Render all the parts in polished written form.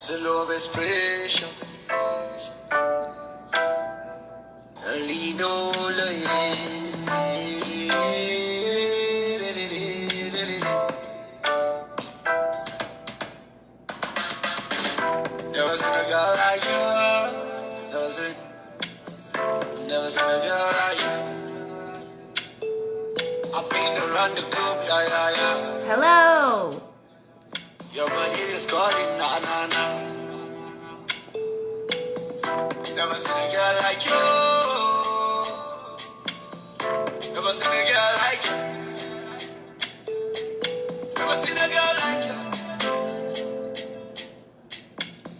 The love expression. Never seen a girl like you. Never seen a girl like you. I've been around the globe, yeah. Hello. Your body is calling, na. Never seen a girl like you. Never seen a girl like you. Never seen a girl like you.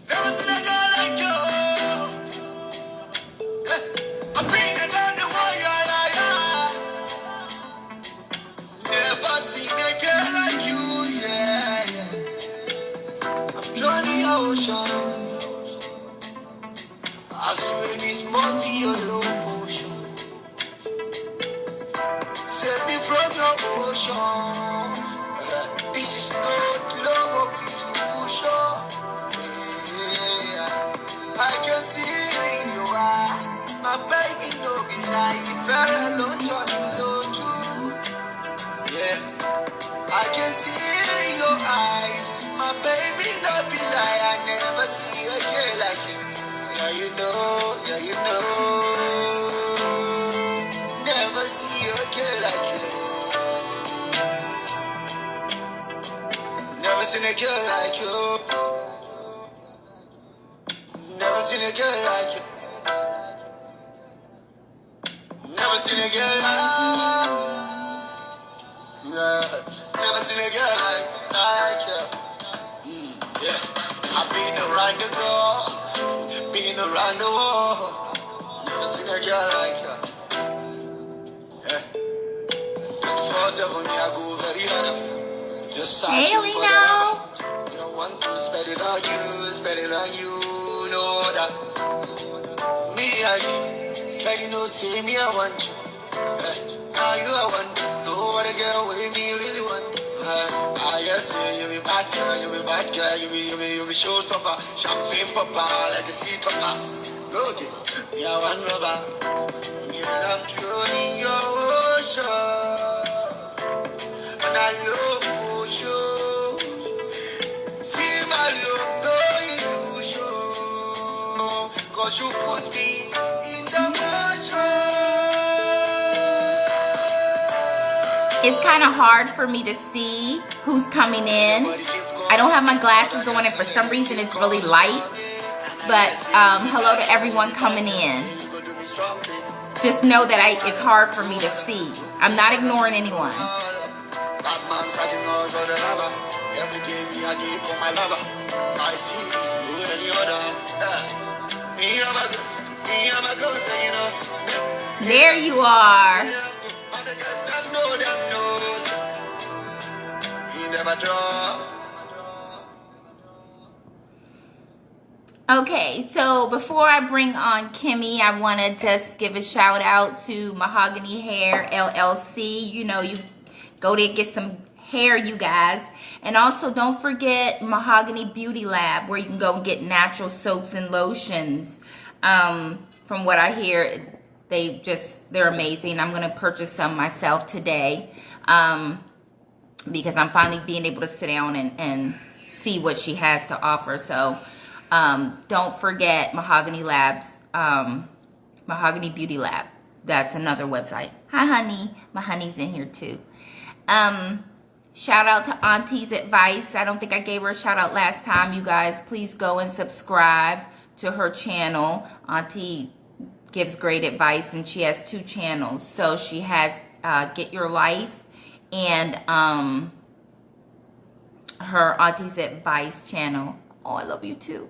Never seen a girl like you. I've been around the world, yeah. Never seen a girl like you, yeah. I'm drowning ocean. I swear this must be your low potion. Save me from your ocean. This is not love of illusion. Yeah. I can see it in your eye. My baby no be lying. Very alone, Johnny Loju. Yeah. I can see it in your eyes. My baby no be lying. I never see a girl like you. Yeah, you know. Never see a girl like you. Never seen a girl like you. Never seen a girl like you. Never seen a girl like you. Never seen a girl like you. Yeah. I've been around the globe, been around the world. Never seen a girl like you. Yeah. 24/7, me I go very hard. Just searching for the love. You want to spend it on you, know that. Me, can you know, see me, I want you. Now you, I want to know what a girl with me really want. I just say you be bad girl, you be showstopper, champagne papa, like a sea topper. Look it, me, I want rubber. Me, I'm drowning your ocean. And I love you. See my love, no illusion. Cause you put me in the motion. It's kind of hard for me to see who's coming in. I don't have my glasses on and for some reason it's really light. But hello to everyone coming in. Just know that it's hard for me to see. I'm not ignoring anyone. There you are. Okay, so before I bring on Kimmy, I want to just give a shout out to Mahogany Hair LLC. You know, you go there, get some hair, you guys. And also don't forget Mahogany Beauty Lab, where you can go and get natural soaps and lotions. From what I hear, they're amazing. I'm going to purchase some myself today. Because I'm finally being able to sit down and see what she has to offer. So don't forget Mahogany Labs, Mahogany Beauty Lab. That's another website. Hi, honey. My honey's in here too. Shout out to Auntie's Advice. I don't think I gave her a shout out last time. You guys, please go and subscribe to her channel. Auntie gives great advice, and she has 2 channels. So she has Get Your Life and her Auntie's Advice channel. Oh, I love you too.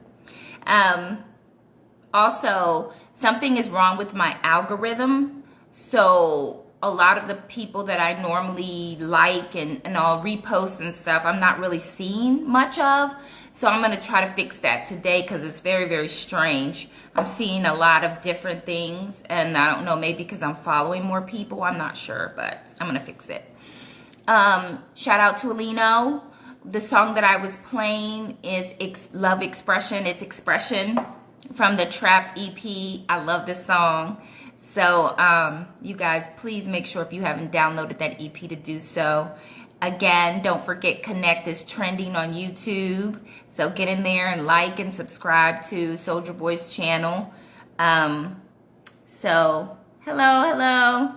Also, something is wrong with my algorithm. So a lot of the people that I normally like and I'll repost and stuff, I'm not really seeing much of. So I'm going to try to fix that today because it's very, very strange. I'm seeing a lot of different things, and I don't know, maybe because I'm following more people. I'm not sure, but I'm going to fix it. Shout out to Alino. The song that I was playing is Love Expression. It's Expression from the Trap EP. I love this song. So, you guys, please make sure if you haven't downloaded that EP to do so. Again, don't forget Connect is trending on YouTube. So get in there and like and subscribe to Soldier Boy's channel. So, hello.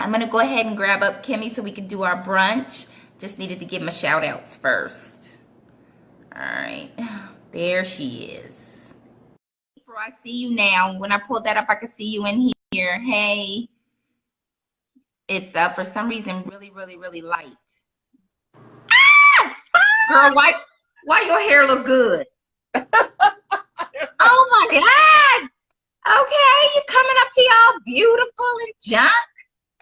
I'm going to go ahead and grab up Kimmy so we can do our brunch. Just needed to give my shout outs first. All right. There she is. Before I see you now, when I pull that up, I can see you in here. Hey. It's for some reason really light. Ah! Girl, why your hair look good? Oh my God. Okay, you coming up here all beautiful and junk.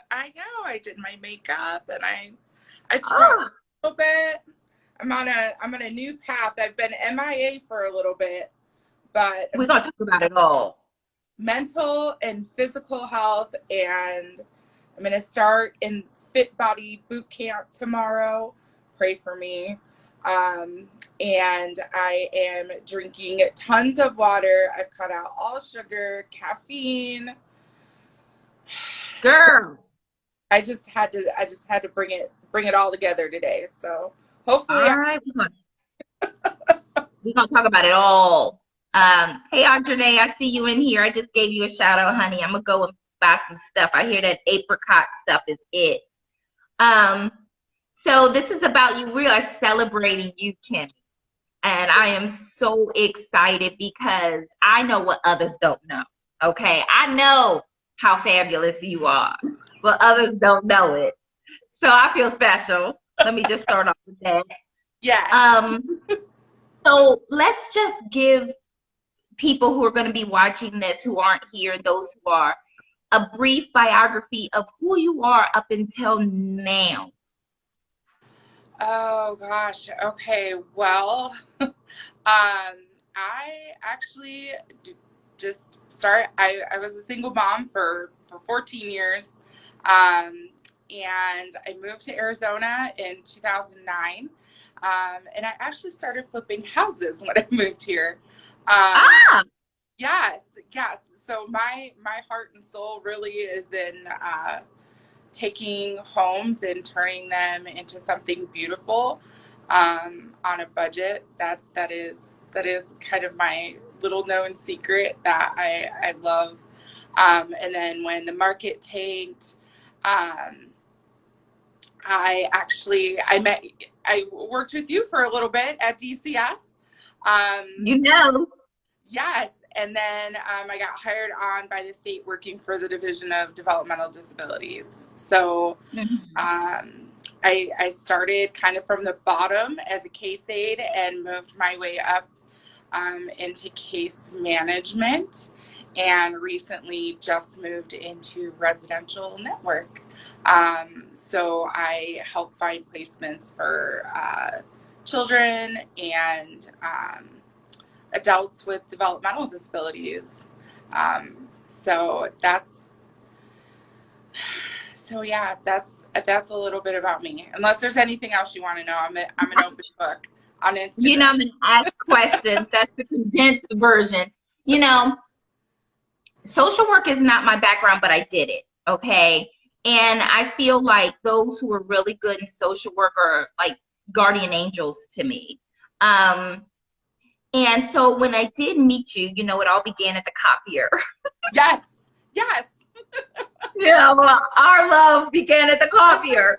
I know. I did my makeup and I tried a little bit. I'm on a new path. I've been MIA for a little bit, but we're gonna talk about it all. Mental and physical health, and I'm gonna start in Fit Body Boot Camp tomorrow. Pray for me. And I am drinking tons of water. I've cut out all sugar, caffeine. Girl. I just had to bring it all together today. So hopefully, all right, we're gonna talk about it all. Hey Audrey, I see you in here. I just gave you a shout out, honey. I'm gonna go and buy some stuff. I hear that apricot stuff is it. So this is about you. We are celebrating you, Kim, and I am so excited because I know what others don't know. Okay, I know how fabulous you are, but others don't know it. So I feel special. Let me just start off with that. Yeah. So let's just give people who are going to be watching this, who aren't here, those who are, a brief biography of who you are up until now. Oh gosh. Okay. Well, I actually just I was a single mom for 14 years. And I moved to Arizona in 2009. And I actually started flipping houses when I moved here. Yes. So my heart and soul really is in taking homes and turning them into something beautiful on a budget. That is kind of my little known secret that I love. And then when the market tanked, I worked with you for a little bit at DCS. Yes. And then I got hired on by the state working for the Division of Developmental Disabilities. So I started kind of from the bottom as a case aide and moved my way up into case management, and recently just moved into residential network. So I help find placements for children and adults with developmental disabilities. So yeah, that's a little bit about me. Unless there's anything else you want to know, I'm an open book on Instagram. You know, I'm going to ask questions. That's the condensed version. You know, social work is not my background, but I did it. Okay. And I feel like those who are really good in social work are like guardian angels to me. And so when I did meet you, you know, it all began at the copier. Yes. Yeah, well, our love began at the copier.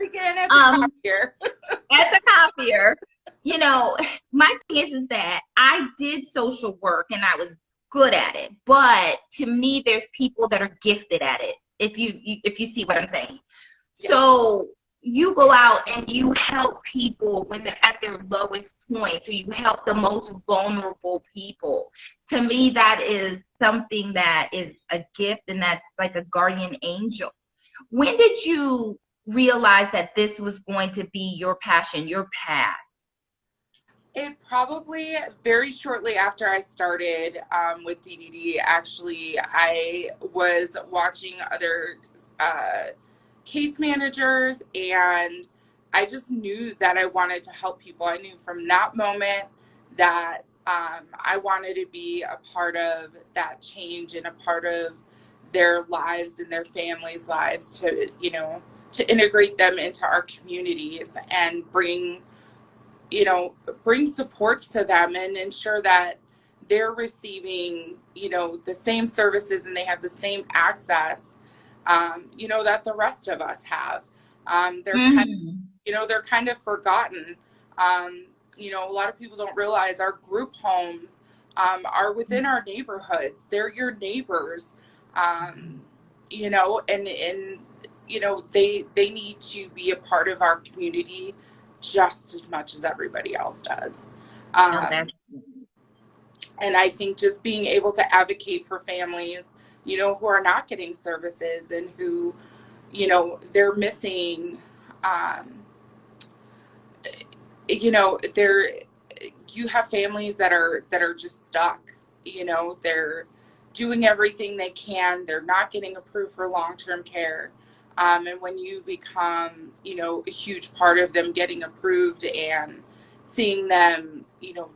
At the copier. You know, my thing is that I did social work and I was good at it. But to me, there's people that are gifted at it, if you see what I'm saying. Yeah. So you go out and you help people when they're at their lowest point, or you help the most vulnerable people. To me, that is something that is a gift, and that's like a guardian angel. When did you realize that this was going to be your passion, your path? It probably very shortly after I started with DDD. Actually, I was watching other case managers, and I just knew that I wanted to help people. I knew from that moment that I wanted to be a part of that change and a part of their lives and their families' lives to, to integrate them into our communities and bring supports to them and ensure that they're receiving, the same services and they have the same access, that the rest of us have. They're kind of, Mm-hmm. they're kind of forgotten. Um, a lot of people don't realize our group homes are within our neighborhoods. They're your neighbors, and they need to be a part of our community just as much as everybody else does. No, Um, that's and I think just being able to advocate for families, who are not getting services and who, they're missing, um, they're, you have families that are just stuck. They're doing everything they can. They're not getting approved for long-term care. And when you become, a huge part of them getting approved and seeing them,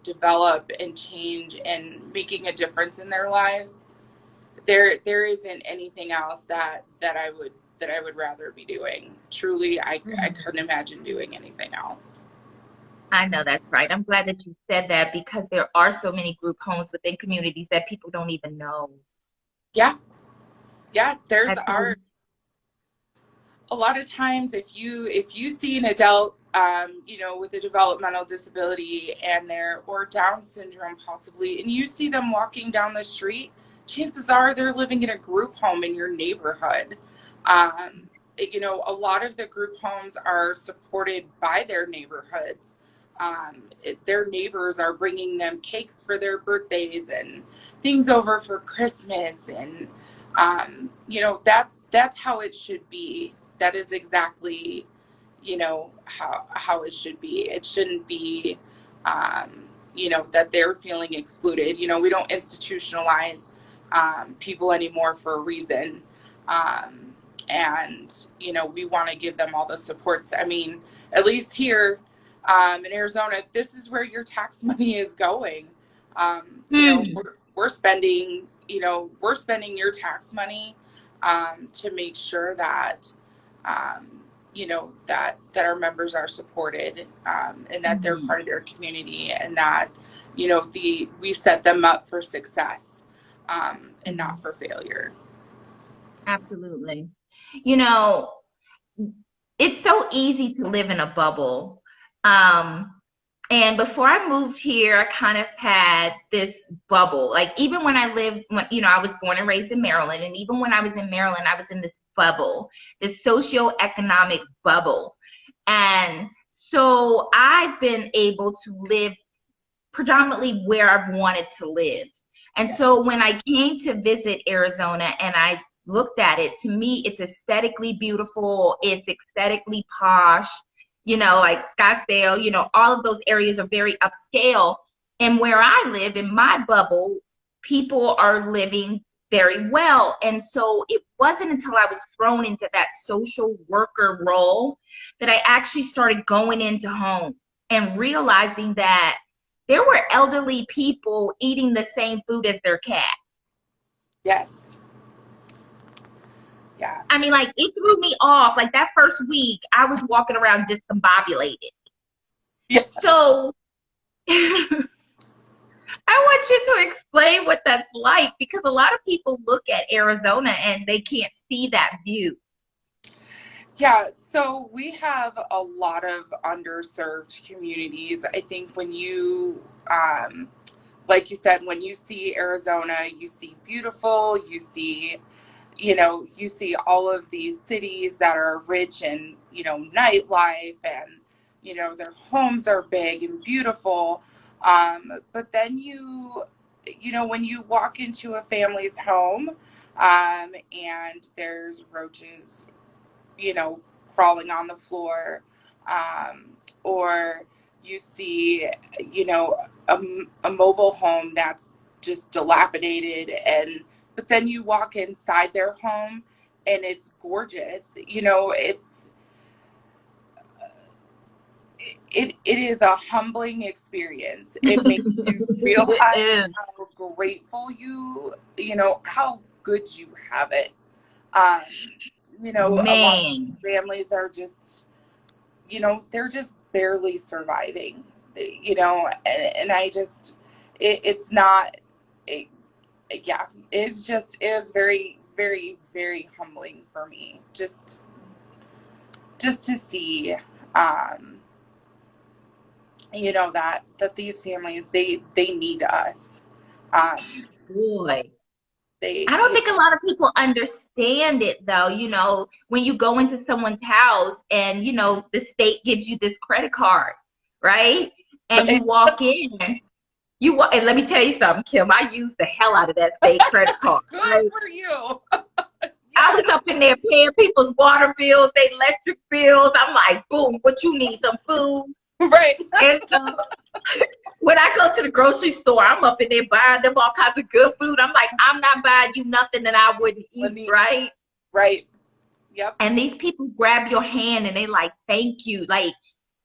develop and change and making a difference in their lives, there isn't anything else that I would rather be doing. Truly, I couldn't imagine doing anything else. I know that's right. I'm glad that you said that because there are so many group homes within communities that people don't even know. Yeah, yeah. There's I our believe. a lot of times if you see an adult with a developmental disability and or Down syndrome possibly, and you see them walking down the street, chances are they're living in a group home in your neighborhood. A lot of the group homes are supported by their neighborhoods. Their neighbors are bringing them cakes for their birthdays and things over for Christmas, and that's how it should be. That is exactly, how it should be. It shouldn't be, that they're feeling excluded. We don't institutionalize people anymore for a reason. And we want to give them all the supports. I mean, at least here in Arizona, this is where your tax money is going. Hmm. We're spending, we're spending your tax money to make sure that, that our members are supported, and that they're Mhm. part of their community, and that, we set them up for success, and not Mhm. for failure. Absolutely. You know, it's so easy to live in a bubble. Um, and before I moved here, I kind of had this bubble. Like even when I lived, I was born and raised in Maryland, and even when I was in Maryland, I was in this bubble, this socioeconomic bubble. And so I've been able to live predominantly where I've wanted to live. And Yeah. so when I came to visit Arizona and I looked at it, to me, it's aesthetically beautiful, it's aesthetically posh, like Scottsdale, all of those areas are very upscale. And where I live in my bubble, people are living very well. And so it wasn't until I was thrown into that social worker role that I actually started going into homes and realizing that there were elderly people eating the same food as their cat. Yes. Yeah. I mean, like it threw me off. Like that first week, I was walking around discombobulated. Yeah. So I want you to explain what that's like because a lot of people look at Arizona and they can't see that view. Yeah, so we have a lot of underserved communities. I think like you said, when you see Arizona, you see beautiful, you see all of these cities that are rich in, nightlife, and, their homes are big and beautiful. But then when you walk into a family's home, and there's roaches, you know, crawling on the floor, or you see, you know, a, a mobile home that's just dilapidated, but then you walk inside their home and it's gorgeous. it is a humbling experience. It makes you It realize is. how grateful you know, how good you have it. Um, you know, a lot of Man, families are just, you know, they're just barely surviving, you know, and I just, it's not, it, yeah, it's just, it was very, very, very humbling for me just to see, um, you know, that these families, they need us. Um, boy. they, I don't think a lot of people understand it though. When you go into someone's house and, the state gives you this credit card, right? And you right? walk in, and let me tell you something, Kim, I used the hell out of that state credit card, Good right? for you. I Yes. was up in there paying people's water bills, their electric bills. I'm like, boom, what you need, some food? Right. And when I go to the grocery store, I'm up in there buying them all kinds of good food. I'm like, I'm not buying you nothing that I wouldn't eat, right? Right. Yep. And these people grab your hand and they like, thank you. Like,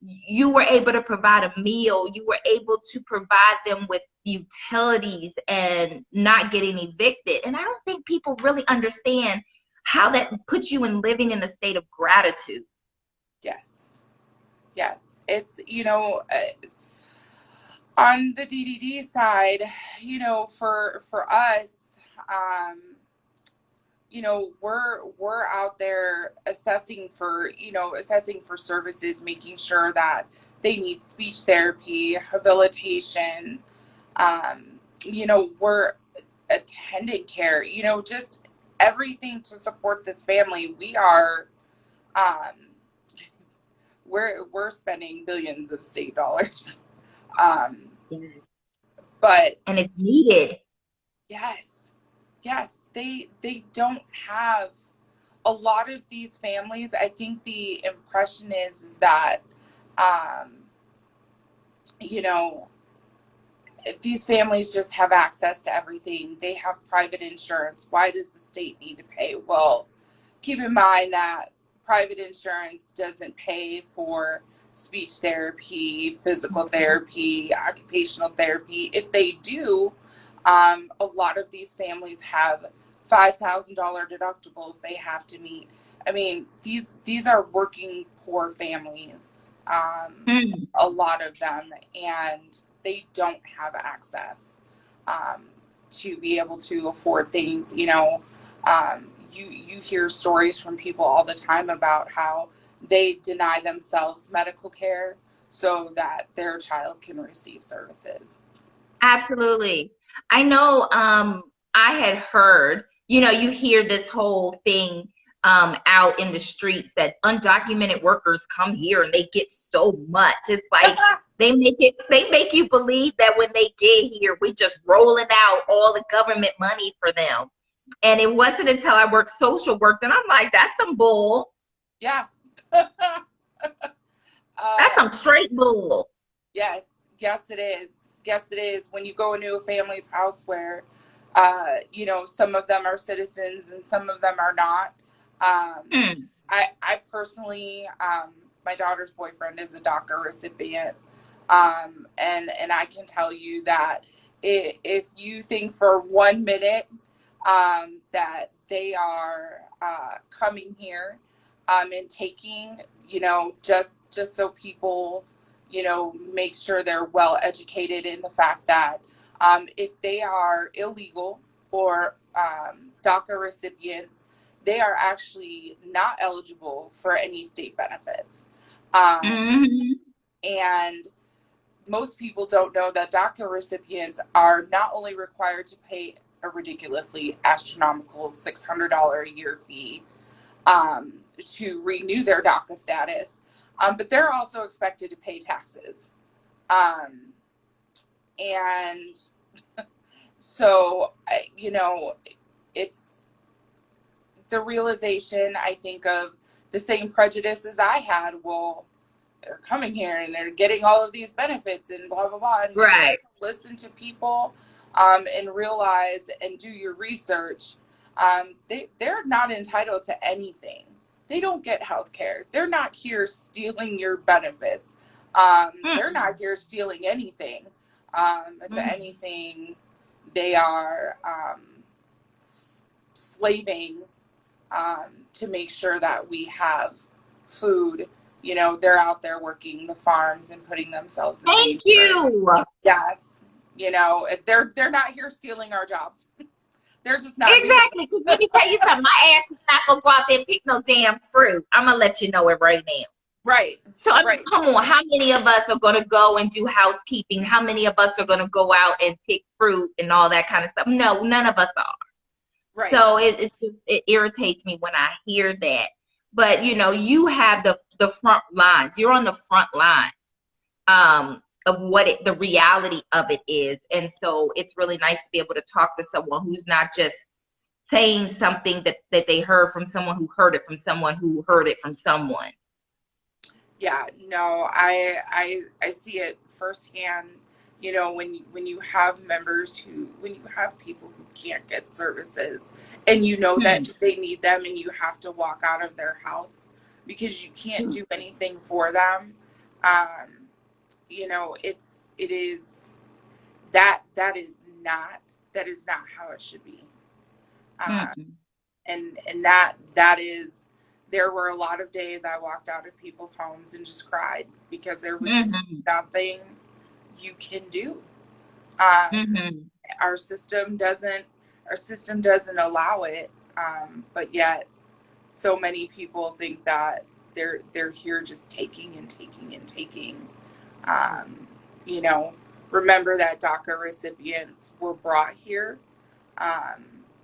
you were able to provide a meal. You were able to provide them with utilities and not getting evicted. And I don't think people really understand how that puts you in living in a state of gratitude. Yes. Yes. It's, you know, on the DDD side, you know, for us, um, you know, we're out there assessing for services, making sure that they need speech therapy, rehabilitation. You know, we're attending care, you know, just everything to support this family. Um, we're spending billions of state dollars. Um, Yes. but And it's needed. yes, yes, they don't have a lot of these families. I think the impression is that, um, you know, these families just have access to everything. They have private insurance. Why does the state need to pay? Well, keep in mind that private insurance doesn't pay for speech therapy, physical therapy, occupational therapy. If they do, a lot of these families have $5,000 deductibles they have to meet. I mean, these are working poor families, Mm. a lot of them, and they don't have access, um, to be able to afford things. You know, you hear stories from people all the time about how they deny themselves medical care so that their child can receive services. Absolutely. I know I had heard, you hear this whole thing out in the streets that undocumented workers come here and they get so much. It's like they make you believe that when they get here, we just rolling out all the government money for them. And it wasn't until I worked social work that I'm like, that's some bull. Yeah. That's uh, some straight bull. yes, yes, it is. Yes, it is. When you go into a family's house where, you know, some of them are citizens and some of them are not. Hmm. I personally, my daughter's boyfriend is a DACA recipient, and I can tell you that if you think for 1 minute, that they are coming here, and taking, you know, just so people, you know, make sure they're well educated in the fact that, if they are illegal or DACA recipients, they are actually not eligible for any state benefits. Hmm. And most people don't know that DACA recipients are not only required to pay a ridiculously astronomical $600 a year fee, to renew their DACA status, but they're also expected to pay taxes. Um, and so, you know, it's the realization, I think, of the same prejudices I had. Well, they're coming here and they're getting all of these benefits and blah blah blah, and you start Right. to listen to people, and realize and do your research. They're not entitled to anything. They don't get health care. They're not here stealing your benefits. They're not here stealing anything. If anything, they are slaving to make sure that we have food. You know, they're out there working the farms and putting themselves in Thank danger. you. Yes, you know, they're not here stealing our jobs. They're just not doing Exactly. Because let me tell you something. My ass is not going to go out there and pick no damn fruit. I'm going to let you know it right now. right. So, I mean, Right. come on. How many of us are going to go and do housekeeping? How many of us are going to go out and pick fruit and all that kind of stuff? No, none of us are. Right. So it irritates me when I hear that. But, you know, you have the front lines. You're on the front line of what the reality of it is. And so it's really nice to be able to talk to someone who's not just saying something that they heard from someone who heard it from someone who heard it from someone. Yeah, no, I see it firsthand. You know, when you have members when you have people who can't get services, and you know that they need them, and you have to walk out of their house because you can't do anything for them. You know, it is that is not how it should be. And that is, there were a lot of days I walked out of people's homes and just cried because there was just nothing you can do. Our system doesn't allow it, but yet so many people think that they're here just taking and taking and taking. You know, remember that DACA recipients were brought here.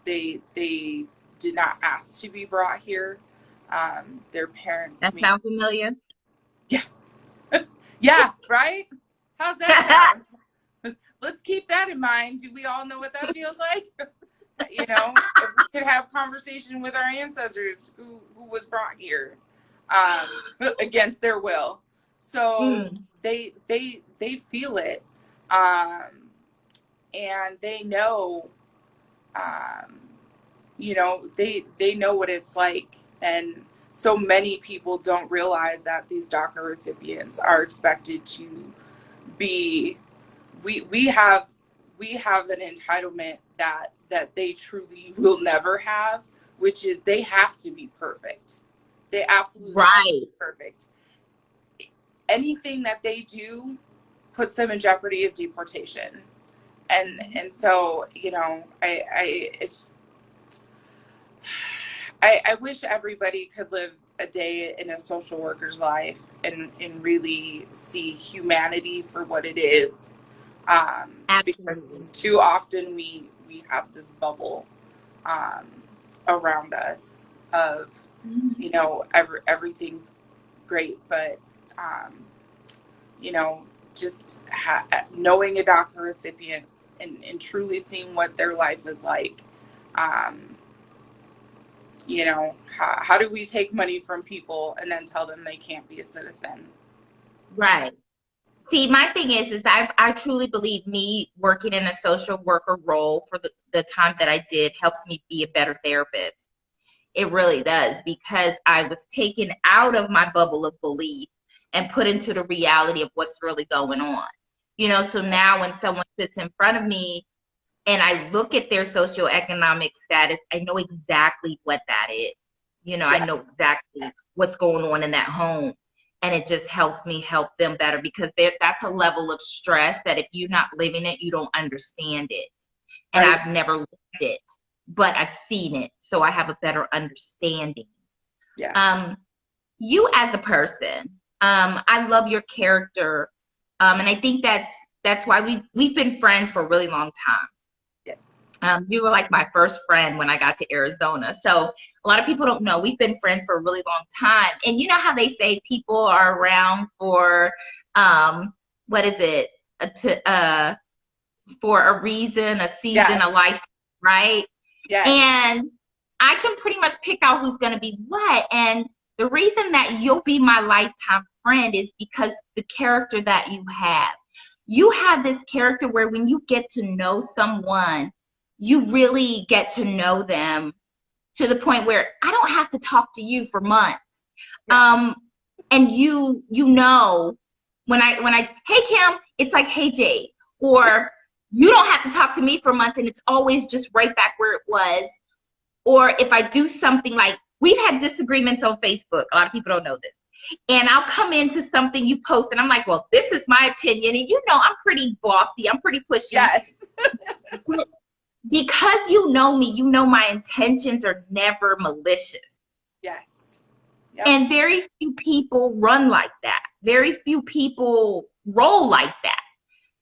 They did not ask to be brought here. Their parents. That sounds familiar. Yeah. Yeah. Right. How's that sound? Let's keep that in mind. Do we all know what that feels like? You know, if we could have conversation with our ancestors who was brought here against their will. So they feel it, and they know, you know, they know what it's like. And so many people don't realize that these DACA recipients are expected to be, we have an entitlement that they truly will never have, which is they have to be perfect. They absolutely have to be perfect. Anything that they do puts them in jeopardy of deportation. And so, you know, I wish everybody could live a day in a social worker's life and really see humanity for what it is. Because too often we have this bubble around us of, you know, everything's great, but you know, just knowing a DACA recipient and truly seeing what their life is like. You know, how do we take money from people and then tell them they can't be a citizen? Right. See, my thing is I truly believe me working in a social worker role for the time that I did helps me be a better therapist. It really does, because I was taken out of my bubble of belief and put into the reality of what's really going on. You know, so now when someone sits in front of me and I look at their socioeconomic status, I know exactly what that is. You know, I know exactly what's going on in that home. And it just helps me help them better, because that's a level of stress that if you're not living it, you don't understand it. And I've never lived it, but I've seen it. So I have a better understanding. Yes. You as a person, I love your character. And I think that's why we've been friends for a really long time. You were like my first friend when I got to Arizona. So a lot of people don't know we've been friends for a really long time. And you know how they say people are around for, what is it? For a reason, a season, a life, right? Yeah. And I can pretty much pick out who's going to be what. And the reason that you'll be my lifetime friend is because the character that you have. You have this character where when you get to know someone, you really get to know them to the point where I don't have to talk to you for months. And you know When I hey Kim, it's like hey Jade, or you don't have to talk to me for months, and it's always just right back where it was. Or if I do something like we've had disagreements on Facebook, a lot of people don't know this, and I'll come into something you post, and I'm like, well, this is my opinion, and I'm pretty bossy, I'm pretty pushy. Yes. Because you know me, you know my intentions are never malicious. Yes. Yep. And very few people run like that. Very few people roll like that.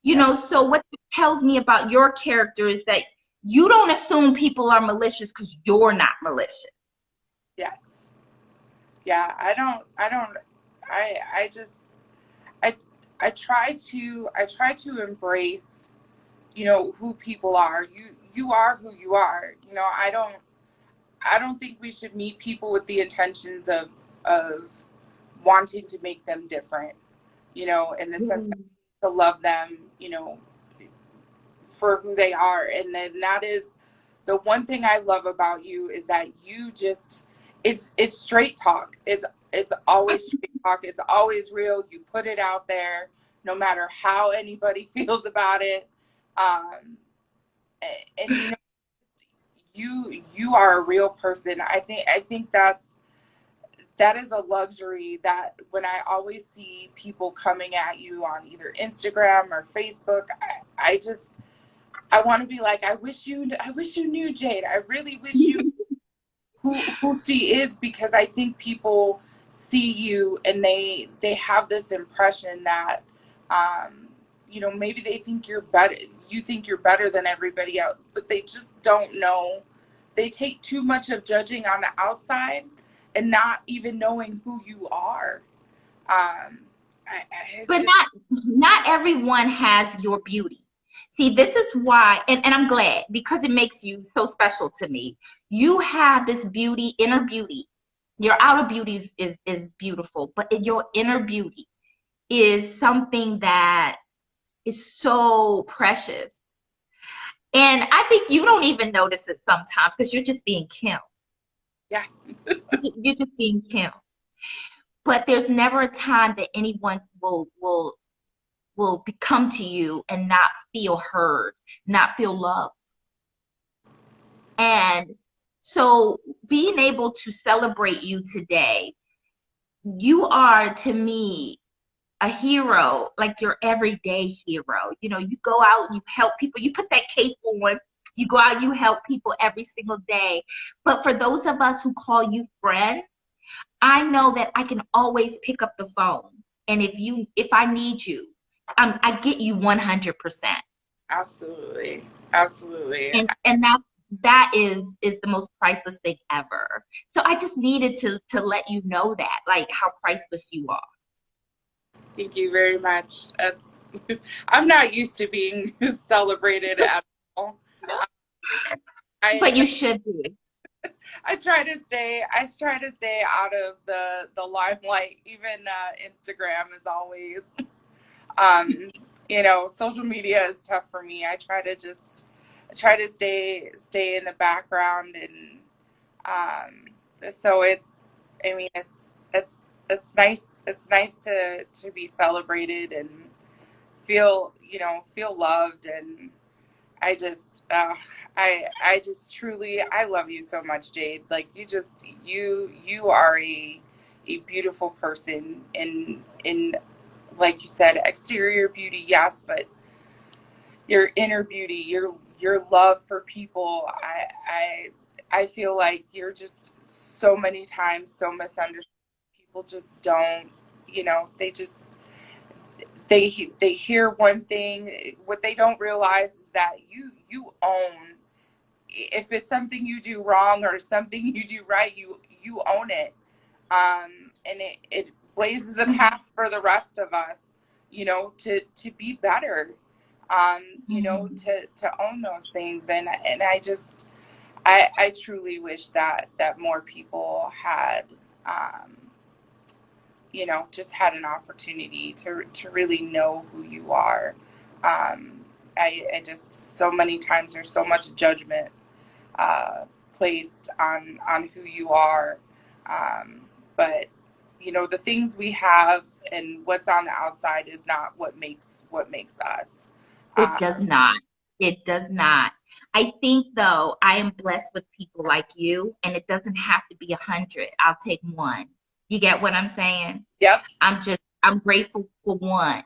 Yep. So what it tells me about your character is that you don't assume people are malicious because you're not malicious. Yes. Yeah. I just, I, I try to embrace, who people are. You are who you are. I don't think we should meet people with the intentions of wanting to make them different, in the sense that to love them, for who they are. And then that is the one thing I love about you, is that you just, it's straight talk. It's always straight talk. It's always real. You put it out there no matter how anybody feels about it. And you are a real person. I think that is a luxury, that when I always see people coming at you on either Instagram or Facebook, I want to be like, I wish you knew Jade. I really wish you who she is, because I think people see you and they have this impression that maybe they think you're better, you think you're better than everybody else, but they just don't know. They take too much of judging on the outside and not even knowing who you are. I But just not everyone has your beauty. See, this is why, and I'm glad, because it makes you so special to me. You have this beauty, inner beauty. Your outer beauty is beautiful, but your inner beauty is something that is so precious. And I think you don't even notice it sometimes because you're just being Kim. yeah. You're just being Kim. But there's never a time that anyone will come to you and not feel heard, not feel loved. And so being able to celebrate you today, you are to me a hero, like your everyday hero. You go out, you help people, you put that cape on, you go out, you help people every single day. But for those of us who call you friend, I know that I can always pick up the phone. And if I need you, I get you 100%. Absolutely. Absolutely. And that is the most priceless thing ever. So I just needed to let you know that, like how priceless you are. Thank you very much. I'm not used to being celebrated at all. But I you should be. I try to stay out of the limelight. Even Instagram is always um social media is tough for me. I try to stay in the background, and so I mean it's it's nice to be celebrated and feel loved. And I just I just truly, I love you so much, Jade. Like, you are a beautiful person, in like you said, exterior beauty, yes, but your inner beauty, your love for people. I feel like you're just so many times so misunderstood. People just don't, they just they hear one thing. What they don't realize is that you own, if it's something you do wrong or something you do right, you own it. And it blazes a path for the rest of us, to be better, to own those things. And I truly wish that more people had, um, just had an opportunity to really know who you are. I just, so many times there's so much judgment placed on who you are. But the things we have and what's on the outside is not what makes us. It does not. It does not. I think though, I am blessed with people like you, and it doesn't have to be 100. I'll take one. You get what I'm saying? Yep. I'm grateful for one.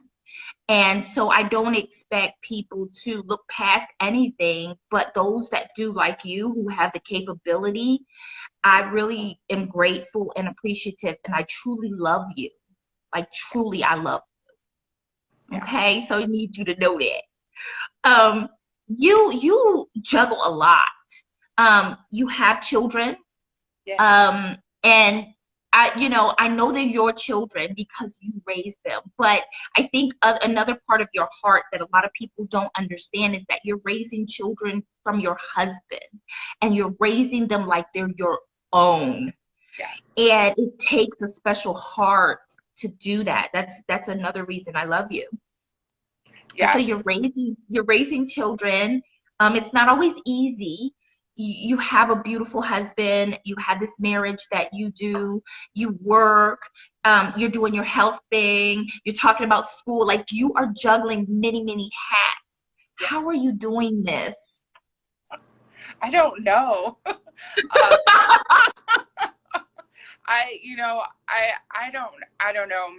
And so I don't expect people to look past anything, but those that do, like you, who have the capability, I really am grateful and appreciative, and I truly love you. Like, truly, I love you. Okay? So I need you to know that. You juggle a lot. You have children. Yeah. And I know they're your children because you raised them. But I think another part of your heart that a lot of people don't understand is that you're raising children from your husband, and you're raising them like they're your own. Yeah. And it takes a special heart to do that. That's another reason I love you. Yeah. So you're raising children. It's not always easy. You have a beautiful husband. You have this marriage that you do. You work. You're doing your health thing. You're talking about school. Like, you are juggling many, many hats. Yeah. How are you doing this? I don't know. I don't know.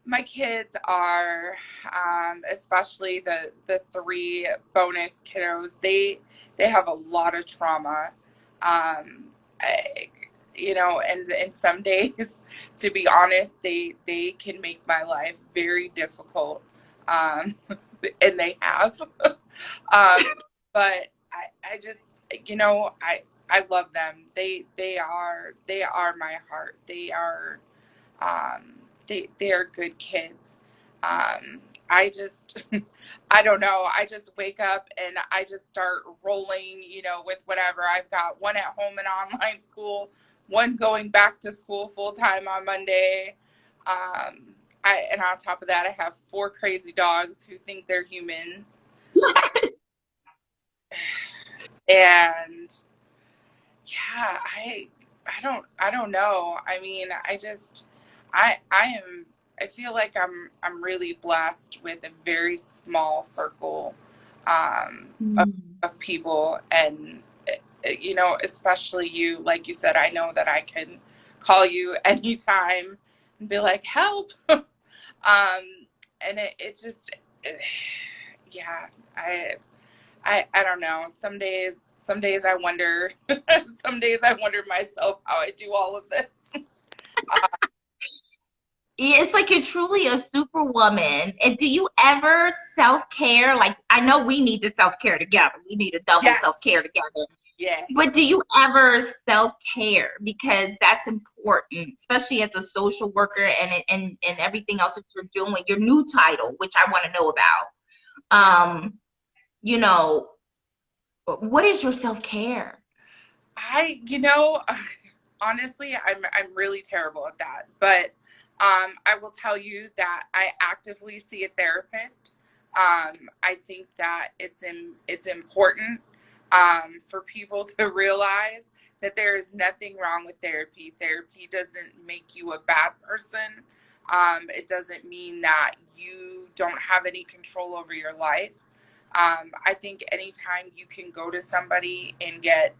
My kids are, especially the three bonus kiddos, they have a lot of trauma. And some days, to be honest, they can make my life very difficult. And they have. But I just, I love them. They are my heart. They are, they are good kids. I just, I don't know. I just wake up and I just start rolling, with whatever. I've got one at home in online school, one going back to school full time on Monday. And on top of that, I have 4 crazy dogs who think they're humans. And yeah, I don't know. I mean, I feel like I'm really blessed with a very small circle of people, and especially you. Like you said, I know that I can call you anytime and be like, help. And it just, yeah, I don't know. Some days I wonder, some days I wonder myself how I do all of this. It's like you're truly a superwoman. And do you ever self-care? Like, I know we need to self-care together. We need a double self-care together. Yeah. But do you ever self-care? Because that's important, especially as a social worker and everything else that you're doing, your new title, which I want to know about. What is your self-care? Honestly, I'm really terrible at that. But I will tell you that I actively see a therapist. I think that it's important for people to realize that there is nothing wrong with therapy. Therapy doesn't make you a bad person. It doesn't mean that you don't have any control over your life. I think anytime you can go to somebody and get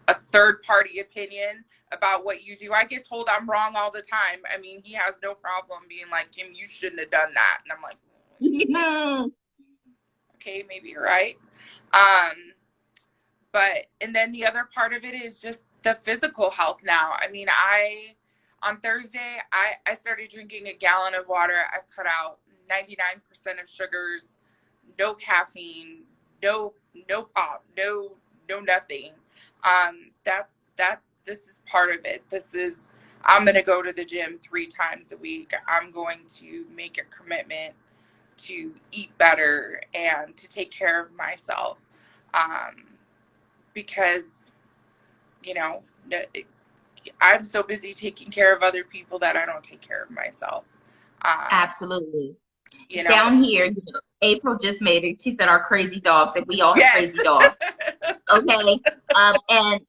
a third-party opinion about what you do. I get told I'm wrong all the time. I mean, he has no problem being like, Kim, you shouldn't have done that. And I'm like, okay, maybe you're right. And then the other part of it is just the physical health now. I mean, on Thursday, I started drinking a gallon of water. I've cut out 99% of sugars, no caffeine, no pop, no nothing. This is part of it. I'm going to go to the gym 3 times a week. I'm going to make a commitment to eat better and to take care of myself. Because, I'm so busy taking care of other people that I don't take care of myself. Absolutely. Down here, April just made it. She said our crazy dogs, and we all have crazy dogs. Okay. And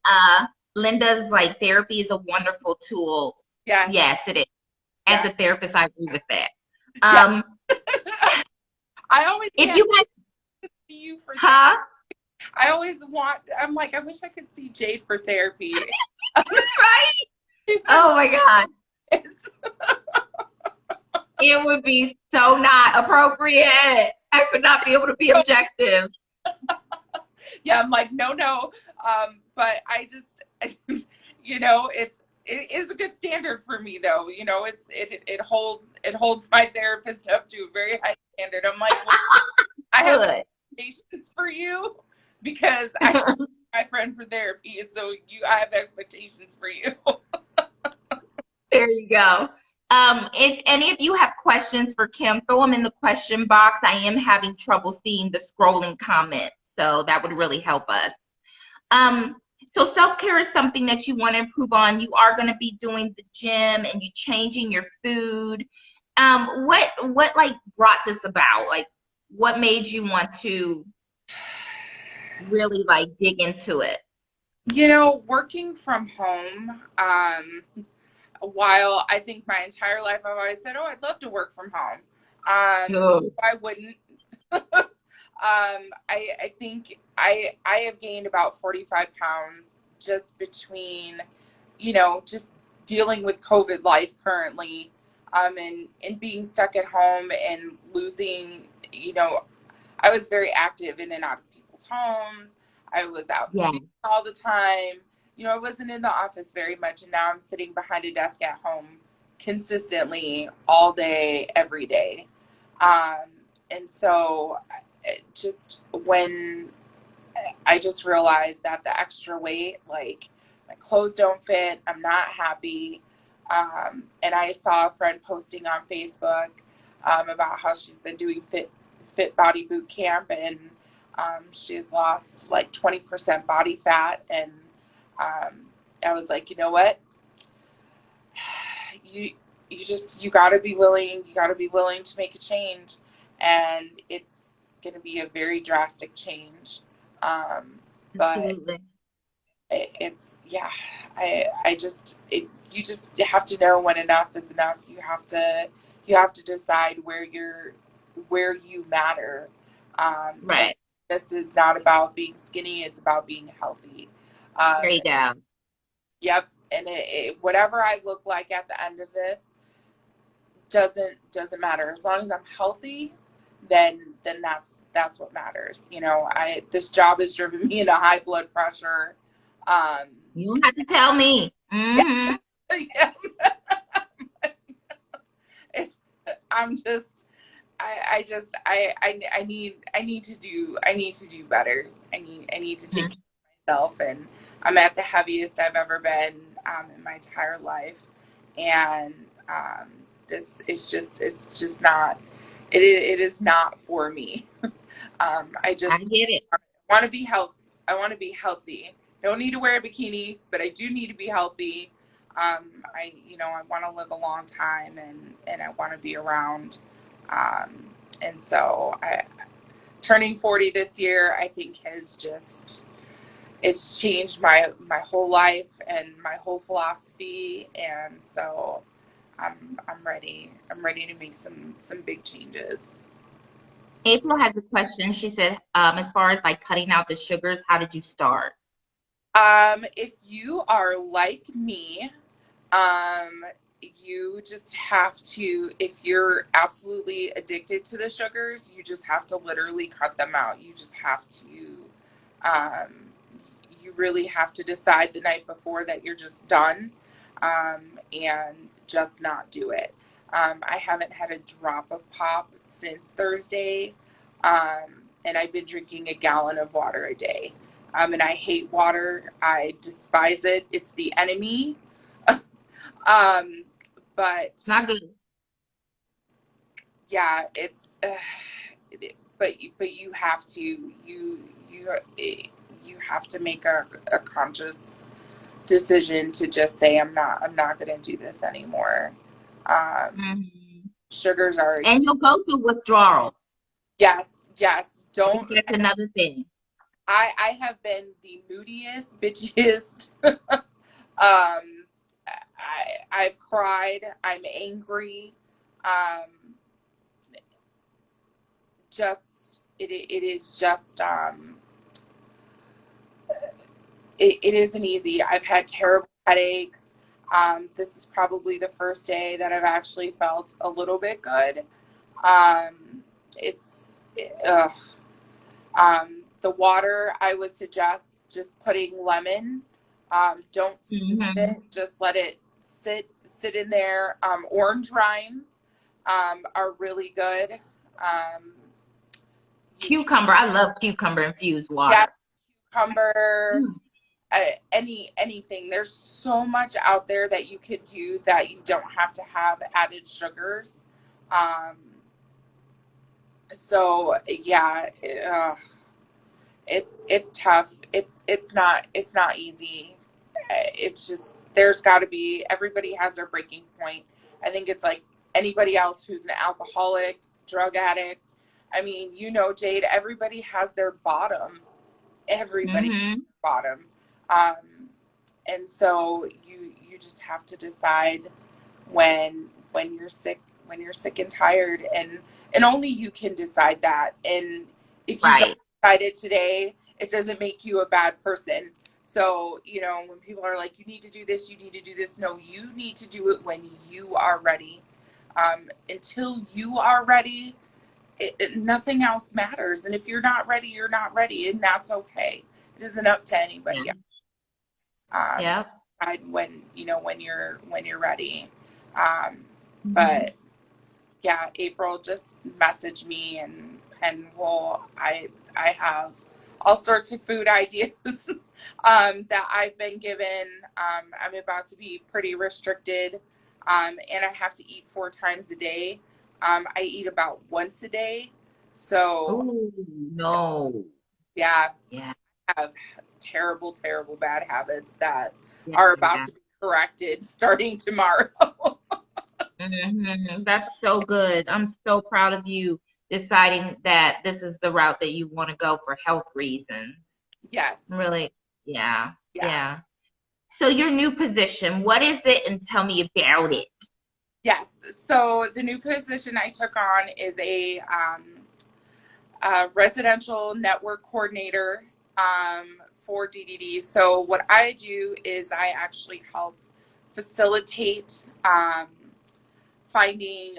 Linda's like, therapy is a wonderful tool. Yes. Yes, it is. As Yeah. a therapist, I agree with that. Yeah. Um, I always if can't you guys, see you for therapy. huh? I always want, I'm like, I wish I could see Jade for therapy. Right? She said, Oh my God. yes. It would be so not appropriate. I could not be able to be objective. Yeah, I'm like, no, no. But I just, you know, it is a good standard for me though. You know, it holds my therapist up to a very high standard. I'm like, well, I have Good. expectations for you because I my friend for therapy, so I have expectations for you. There you go. If any of you have questions for Kim, throw them in the question box. I am having trouble seeing the scrolling comments, so that would really help us. So self-care is something that you want to improve on. You are going to be doing the gym and you changing your food. What like brought this about? Like, what made you want to really like dig into it? You know, working from home, while I think my entire life I've always said, oh, I'd love to work from home. Oh, I wouldn't. I think I have gained about 45 pounds just between, you know, just dealing with COVID life currently, and being stuck at home and losing, you know, I was very active in and out of people's homes. I was out yeah, moving all the time. You know, I wasn't in the office very much, and now I'm sitting behind a desk at home consistently all day, every day. Um, and so just when I just realized that the extra weight, like my clothes don't fit, I'm not happy. And I saw a friend posting on Facebook about how she's been doing fit body boot camp, and she's lost like 20% body fat. And um, I was like, you know what? You you got to be willing. You got to be willing to make a change, and it's going to be a very drastic change. But absolutely. it's yeah, I just you just have to know when enough is enough. You have to decide where you matter. And Right. this is not about being skinny; it's about being healthy. There Um, you go. yep, and whatever I look like at the end of this doesn't matter as long as I'm healthy. Then that's what matters. You know, I this job has driven me into high blood pressure. Um, You don't have to tell me. yeah, Mm-hmm. yeah. It's I'm just I need to do better. I need to take care of myself, and I'm at the heaviest I've ever been in my entire life, and um, this is just it's just not it is not for me. I I just get it. want to be healthy. I want to be healthy. Don't need to wear a bikini, but I do need to be healthy. I want to live a long time, and I want to be around. Um, and so turning 40 this year, I think has just, it's changed my whole life and my whole philosophy. And so I'm ready. I'm ready to make some big changes. April has a question. She said, as far as like cutting out the sugars, how did you start? If you are like me, Um, you just have to, if you're absolutely addicted to the sugars, you just have to literally cut them out. You just have to, um, you really have to decide the night before that you're just done, and just not do it. I haven't had a drop of pop since Thursday, and I've been drinking a gallon of water a day. And I hate water. I despise it. It's the enemy. Um, but Not good. yeah, it's but you have to you have to make a conscious decision to just say I'm not going to do this anymore. Mhm. Sugars are And you'll go through withdrawal. yes, yes. I think Don't that's another thing. I have been the moodiest, bitchiest. um, I've cried. I'm angry. Um, it is just it isn't easy. I've had terrible headaches. This is probably the first day that I've actually felt a little bit good. It's ugh. The water, I would suggest just putting lemon. Don't squeeze Hmm. it. Just let it sit in there. Orange rinds are really good. Um, you can, Cucumber. I love cucumber infused yeah, water. cucumber, Mm. anything. There's so much out there that you can do that you don't have to have added sugars. Um, so yeah, it's tough. It's not easy. It's just there's got to be everybody has their breaking point. I think it's like anybody else who's an alcoholic, drug addict. I mean, Jade, everybody has their bottom. Everybody has Hmm. their bottom. Um, and so you just have to decide when you're sick and tired, and only you can decide that. And if you don't Right. decide it today, it doesn't make you a bad person. So when people are like, you need to do this, you need to do this, no, you need to do it when you are ready. Until you are ready, nothing else matters. And if you're not ready, you're not ready, and that's okay. It isn't up to Yeah. anybody else. Yep. Decide when you're ready. Um, Hmm. but yeah, April, just message me, and I have all sorts of food ideas that I've been given. I'm about to be pretty restricted, and I have to eat 4 times a day. I eat about once a day, so Ooh, no. yeah, Yeah. I have terrible, terrible bad habits that are about Yeah. to be corrected starting tomorrow. That's so good. I'm so proud of you deciding that this is the route that you want to go for health reasons. Yes, Really, yeah, yeah. yeah. So your new position, what is it, and tell me about it. Yes. So the new position I took on is a residential network coordinator for DDD. So what I do is I actually help facilitate finding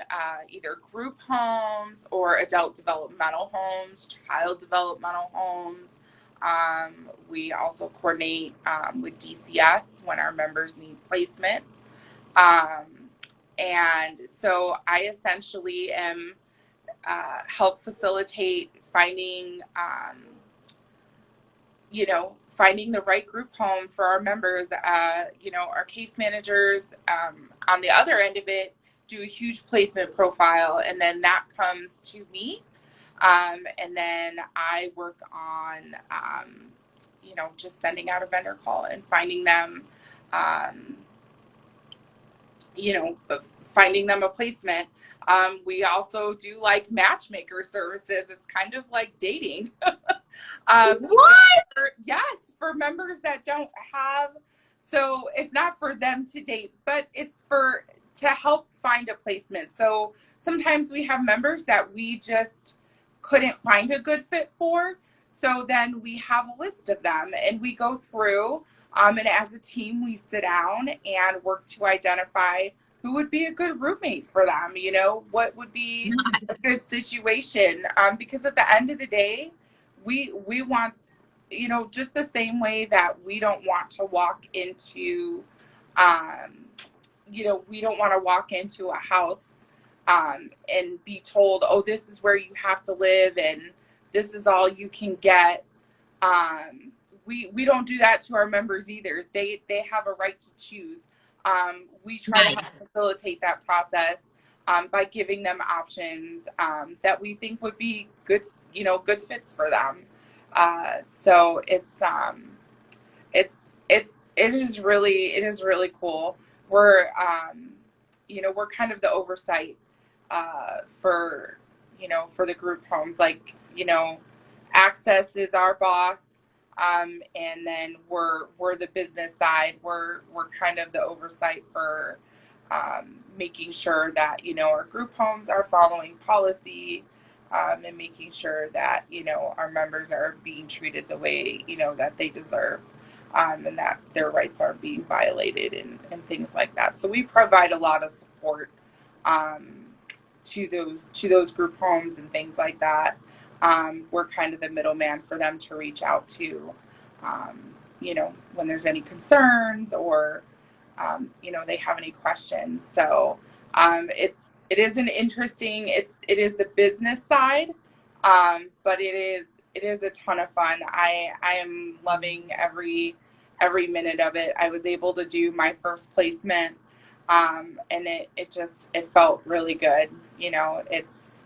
either group homes or adult developmental homes, child developmental homes. We also coordinate with DCS when our members need placement. Um, and so I essentially am help facilitate finding the right group home for our members. Our case managers on the other end of it do a huge placement profile, and then that comes to me, and then I work on just sending out a vendor call and um, you know, finding them a placement. We also do like matchmaker services. It's kind of like dating. uh, What? yes, for members that don't have. So it's not for them to date, but it's for to help find a placement. So sometimes we have members that we just couldn't find a good fit for. So then we have a list of them, and we go through, and as a team, we sit down and work to identify who would be a good roommate for them. What would be a good situation. Because at the end of the day, we want, just the same way that we don't want to walk into, um, we don't want to walk into a house and be told, oh, this is where you have to live and this is all you can get. um, we don't do that to our members either. They have a right to choose. We try to help Nice. facilitate that process by giving them options that we think would be good fits for them. So it is really cool. We're kind of the oversight for the group homes. Like, Access is our boss. And then we're the business side. We're kind of the oversight for making sure that, you know, our group homes are following policy, and making sure that, you know, our members are being treated the way, you know, that they deserve, and that their rights are being violated, and things like that. So we provide a lot of support um, to those group homes and things like that. We're kind of the middleman for them to reach out to, you know, when there's any concerns, or you know, they have any questions. So it is an interesting, it is the business side, but it is a ton of fun. I am loving every minute of it. I was able to do my first placement, and it felt really good. You know, it's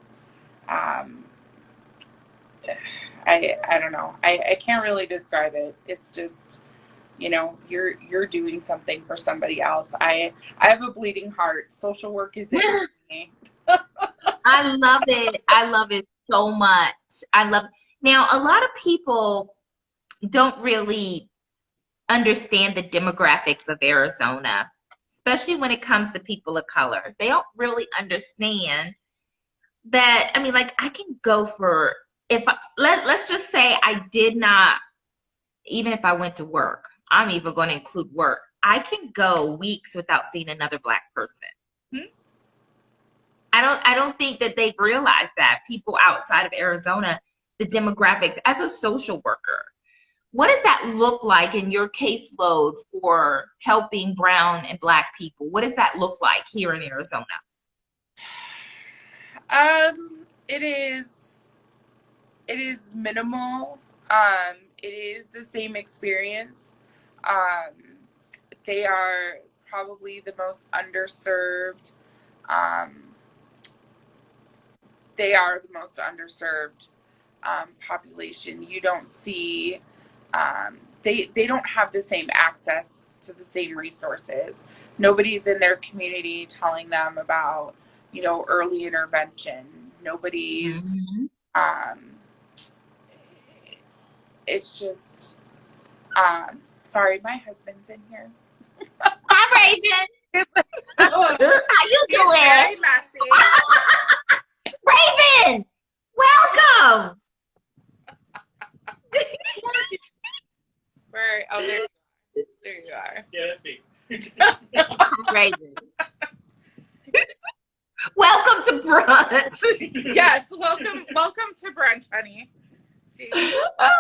I don't know. I can't really describe it. It's just, you know, you're doing something for somebody else. I have a bleeding heart. Social work is it for me. I love it. I love it so much. I love Now, a lot of people don't really understand the demographics of Arizona, especially when it comes to people of color. They don't really understand that. I mean, like, I can go for, let's just say I did not, even if I went to work, I'm even going to include work, I can go weeks without seeing another Black person. Hmm? I don't think that they realize that, people outside of Arizona, the demographics. As a social worker, what does that look like in your caseload for helping brown and Black people? What does that look like here in Arizona? It is minimal. It is the same experience. They are probably the most underserved. Um, they are the most underserved population. You don't see, they don't have the same access to the same resources. Nobody's in their community telling them about, you know, early intervention. Nobody's, Mm-hmm. um, it's just, sorry, my husband's in here. Hi, Raven. How you He's doing? very messy. Raven, welcome. Where, oh, there you are. Yeah, that's me. Raven. Welcome to brunch. Yes, welcome to brunch, honey. Jeez. Ah.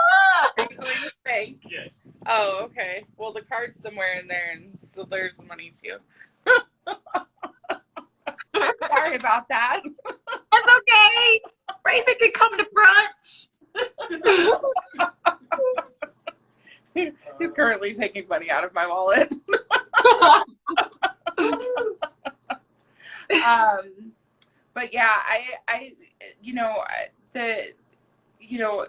Are you going to bank? Yes. Oh, okay. Well, the card's somewhere in there, and so there's money too. Sorry about that. That's okay. Raven can come to brunch. He's currently taking money out of my wallet. But yeah, I, you know, you know,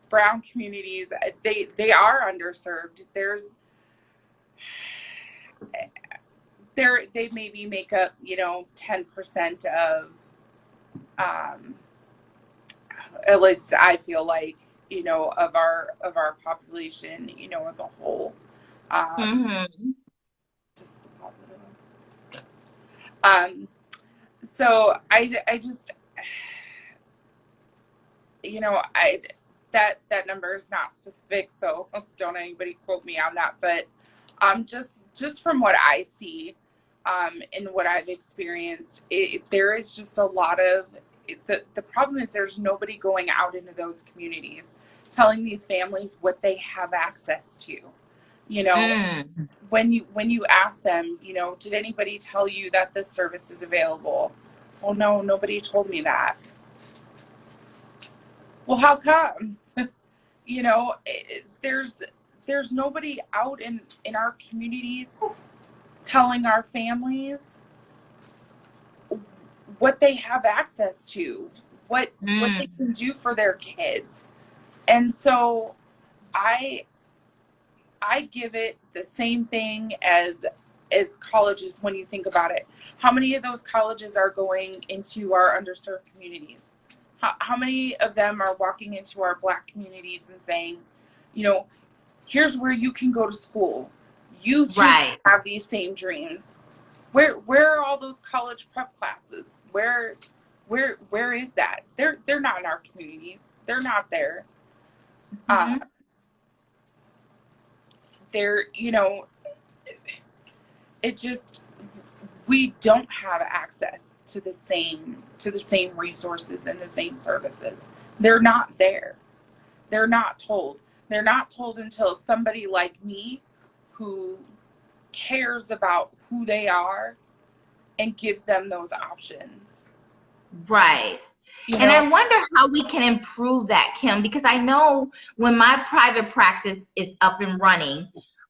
brown communities, they are underserved. They maybe make up, you know, 10% of, at least I feel like, you know, of our population, you know, as a whole. Mm-hmm. Just so I just, you know, that number is not specific, so don't anybody quote me on that. But just from what I see, and what I've experienced, there is just a lot of the problem is there's nobody going out into those communities telling these families what they have access to. You know, when you ask them, you know, did anybody tell you that this service is available? Well, no, nobody told me that. Well, how come? You know, there's nobody out in our communities telling our families what they have access to, what they can do for their kids. And so I give it the same thing as colleges. When you think about it, how many of those colleges are going into our underserved communities? How many of them are walking into our Black communities and saying, You know, here's where you can go to school. You too can Right. have these same dreams. Where are all those college prep classes? Where is that? They're not in our communities. They're not there. Uh, Hmm. they're, it just, we don't have access to the same resources and the same services. They're not there. They're not told. They're not told until somebody like me, who cares about who they are and gives them those options. Right. You And know, I wonder how we can improve that, Kim, because I know when my private practice is up and running,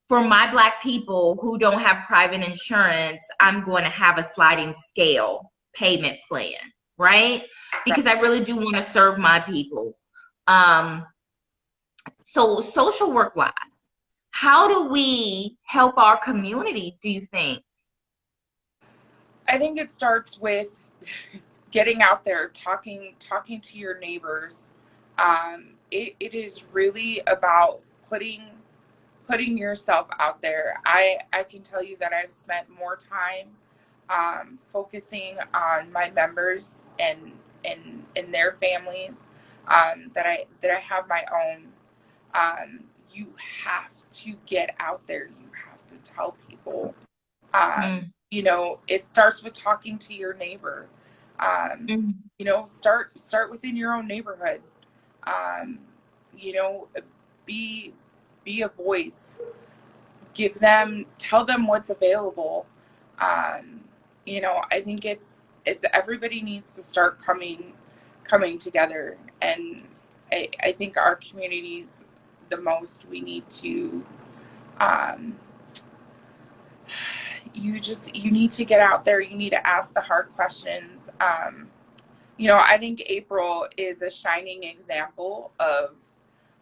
for my Black people who don't have private insurance, I'm going to have a sliding scale payment plan, right? right. Because I really do want to serve my people. Um, so social work wise, how do we help our community, do you think? I think it starts with getting out there, talking to your neighbors. It is really about putting yourself out there. I can tell you that I've spent more time focusing on my members and their families, that I have my own. You have to get out there. You have to tell people. Mm, It starts with talking to your neighbor. Um, mm, start within your own neighborhood. Um, you know, be be a voice. Tell them what's available. Um, I think it's everybody needs to start coming together, and I think our communities the most we need to. Um, you need to get out there. You need to ask the hard questions. I think April is a shining example of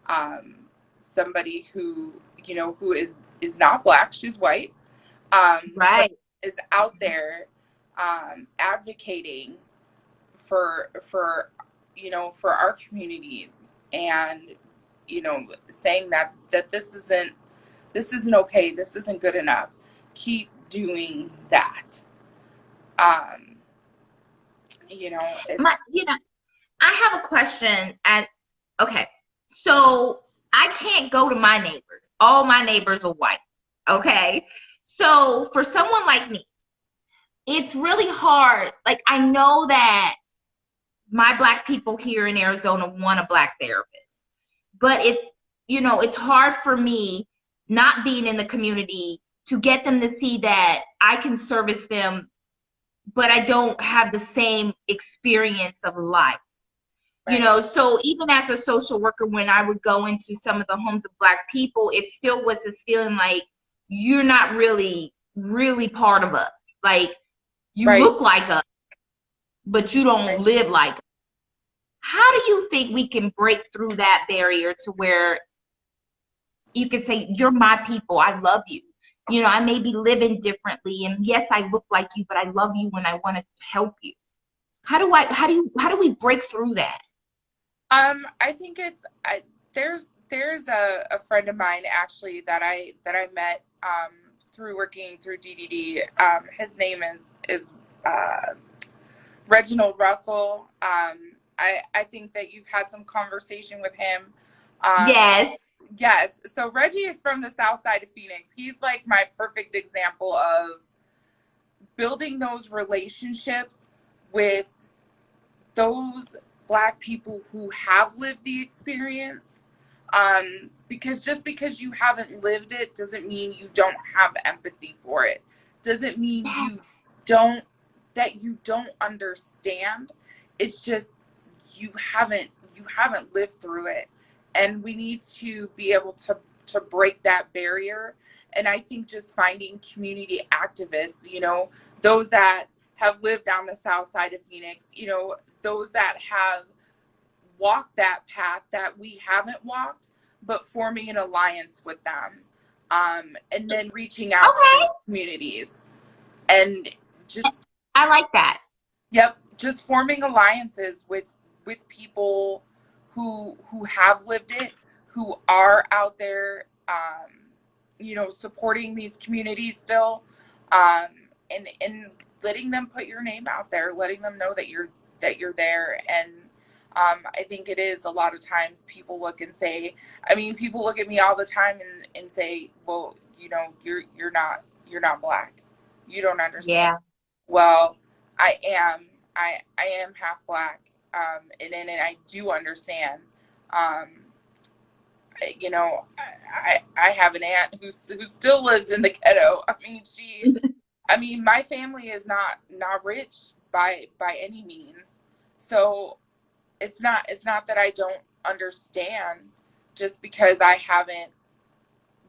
um, somebody who is not Black. She's white, but right. is out there advocating for our communities, and saying that this isn't okay. This isn't good enough. Keep doing that. Um, it's My, I have a question. Okay, so I can't go to my neighbors. All my neighbors are white. Okay, so for someone like me, it's really hard. Like, I know that my Black people here in Arizona want a Black therapist, but it's hard for me not being in the community to get them to see that I can service them, but I don't have the same experience of life. right, So even as a social worker, when I would go into some of the homes of Black people, it still was this feeling like you're not really, really part of us. Like, you right, look like us, but you don't right. live like us. How do you think we can break through that barrier to where you can say, you're my people, I love you? I may be living differently, and yes, I look like you, but I love you and I want to help you. How do we break through that? I think there's a friend of mine actually that I met through working through DDD. His name is Reginald Russell. I think that you've had some conversation with him. Um, Yes. yes. So Reggie is from the south side of Phoenix. He's like my perfect example of building those relationships with those Black people who have lived the experience. Because just because you haven't lived it doesn't mean you don't have empathy for it. Doesn't mean don't you don't understand. It's just you haven't lived through it. And we need to be able to break that barrier. And I think just finding community activists, those that have lived down the south side of Phoenix, those that have walked that path that we haven't walked, but forming an alliance with them, and then reaching out to Okay. those communities and just, I like that. yep, just forming alliances with people who have lived it, who are out there, supporting these communities still, and letting them put your name out there, letting them know that you're there. And I think it is a lot of times people look and say, people look at me all the time and say, well, you're not Black. You don't understand. Yeah. Well, I am. I am half Black, and I do understand. Um, I have an aunt who still lives in the ghetto. My family is not rich by any means. So it's not that I don't understand. Just because I haven't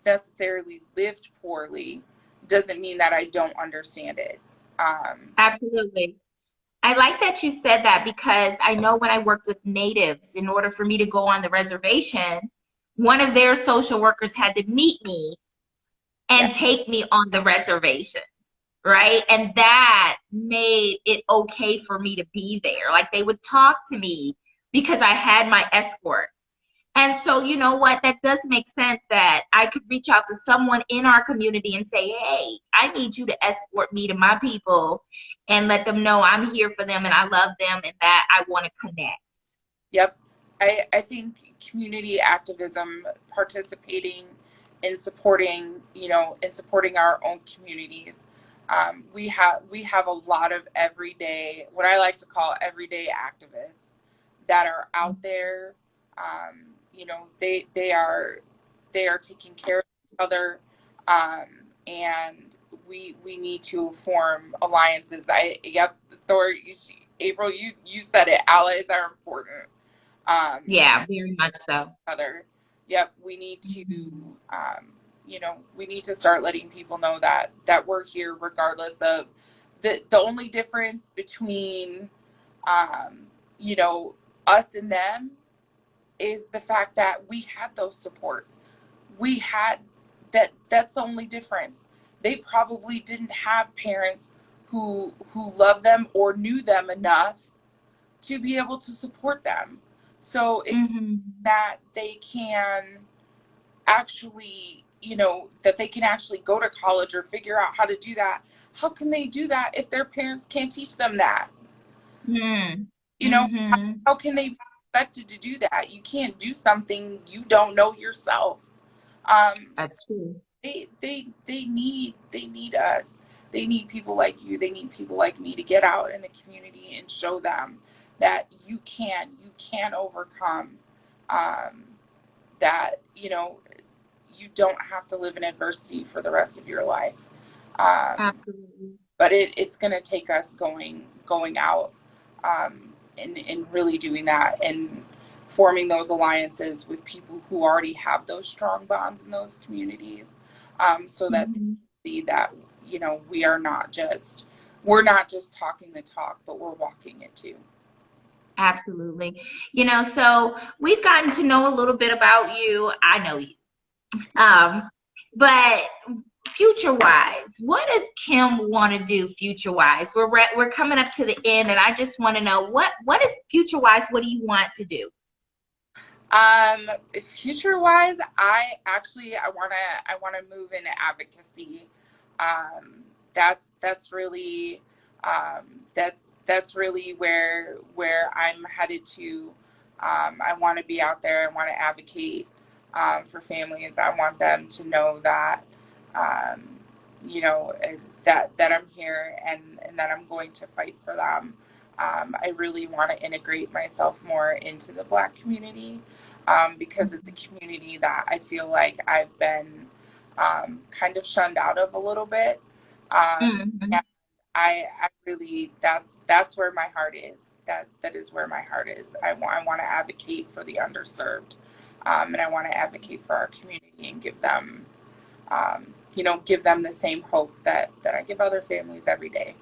necessarily lived poorly doesn't mean that I don't understand it. Absolutely. I like that you said that, because I know when I worked with natives, in order for me to go on the reservation, one of their social workers had to meet me and Yeah. take me on the reservation, right? And that made it okay for me to be there. Like, they would talk to me because I had my escort. And so, you know what? That does make sense that I could reach out to someone in our community and say, hey, I need you to escort me to my people and let them know I'm here for them and I love them and that I want to connect. Yep. I think community activism, participating in supporting, our own communities. We have a lot of everyday, what I like to call everyday activists that are out there. They are taking care of each other, and we need to form alliances. Thor, April, you said it. Allies are important. Yeah, very much so. Other, yep. We need to, we need to start letting people know that we're here, regardless of the only difference between, um, us and them is the fact that we had those supports. We had that's the only difference. They probably didn't have parents who loved them or knew them enough to be able to support them. So it's that they can actually, that they can actually go to college or figure out how to do that. How can they do that if their parents can't teach them that? How can they be expected to do that? You can't do something you don't know yourself. That's true. They need us. They need people like you. They need people like me to get out in the community and show them that you can overcome, that you don't have to live in adversity for the rest of your life. Absolutely. But it's going to take us going out, and really doing that and forming those alliances with people who already have those strong bonds in those communities, so that they can see that we're not just talking the talk, but we're walking it too. Absolutely. So we've gotten to know a little bit about you. I know you. But future wise, what does Kim want to do future wise? We're coming up to the end, and I just want to know what is future wise. What do you want to do? Future wise, I wanna move into advocacy. That's really, that's really where I'm headed to. I want to be out there. I want to advocate, for families. I want them to know that, um, that I'm here, and that I'm going to fight for them. I really want to integrate myself more into the Black community, because it's a community that I feel like I've been, kind of shunned out of a little bit. And I really, that's where my heart is. That is where my heart is. I want to advocate for the underserved, and I want to advocate for our community and give them, give them the same hope that I give other families every day.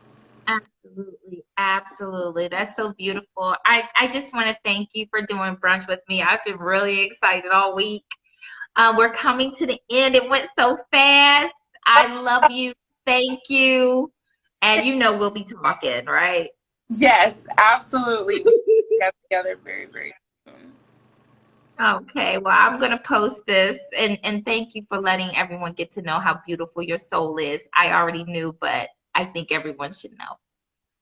Absolutely. Absolutely. That's so beautiful. I just want to thank you for doing brunch with me. I've been really excited all week. We're coming to the end. It went so fast. I love you. Thank you. And we'll be talking, right? Yes, absolutely. We get together very, very soon. Okay, well, I'm gonna post this and thank you for letting everyone get to know how beautiful your soul is. I already knew, but I think everyone should know.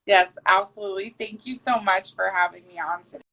Yes, absolutely. Thank you so much for having me on today.